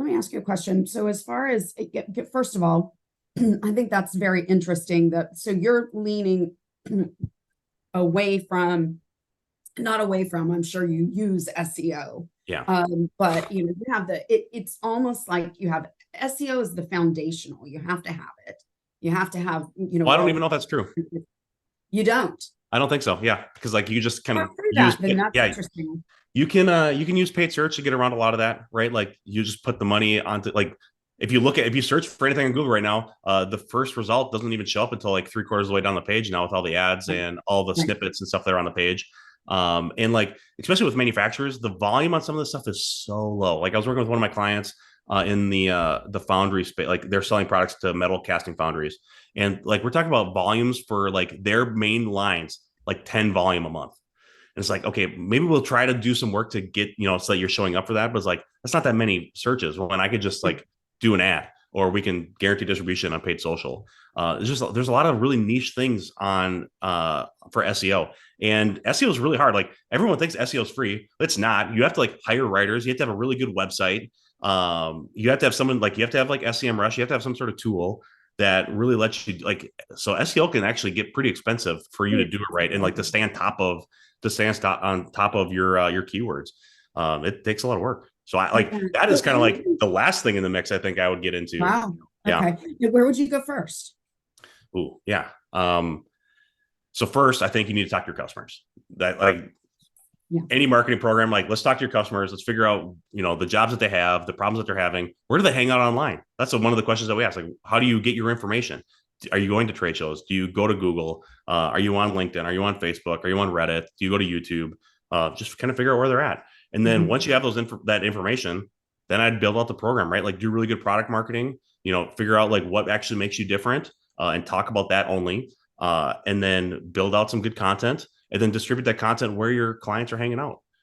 let me ask you a question. So as far as first of all, I think that's very interesting that so you're leaning away from, not away from, I'm sure you use SEO. Yeah. But you have it's almost like you have SEO is the foundational. You have to have it. You have to have, Well, I don't even know if that's true. you don't. I don't think so. Yeah. Because like you just kind of Through use, that, then that's yeah, interesting. you can use paid search to get around a lot of that, right? Like you just put the money onto like if you search for anything on Google right now, the first result doesn't even show up until like three-quarters of the way down the page now with all the ads Right. and all the Right. snippets and stuff that are on the page. And like especially with manufacturers, the volume on some of this stuff is so low. Like I was working with one of my clients in the foundry space, like they're selling products to metal casting foundries, and like we're talking about volumes for like their main lines, like 10 volume a month. And it's like, okay, maybe we'll try to do some work to get, so that you're showing up for that. But it's like, that's not that many searches when I could just like do an ad or we can guarantee distribution on paid social. There's a lot of really niche things on for SEO, and SEO is really hard. Like everyone thinks SEO is free. It's not. You have to like hire writers. You have to have a really good website. You have to have someone like you have to have like SEMrush. You have to have some sort of tool that really lets you like. So SEO can actually get pretty expensive for you to do it right and like to stay on top of your keywords. It takes a lot of work. So I like that is kind of like the last thing in the mix I think I would get into. Wow. Yeah. Okay. Where would you go first? Ooh, yeah. So first, I think you need to talk to your customers. That like Yeah. any marketing program, like let's talk to your customers. Let's figure out, the jobs that they have, the problems that they're having. Where do they hang out online? That's one of the questions that we ask. Like, how do you get your information? Are you going to trade shows? Do you go to Google? Are you on LinkedIn? Are you on Facebook? Are you on Reddit? Do you go to YouTube? Just kind of figure out where they're at. And then once you have that information, then I'd build out the program, right? Like do really good product marketing, figure out like what actually makes you different and talk about that only. And then build out some good content and then distribute that content where your clients are hanging out.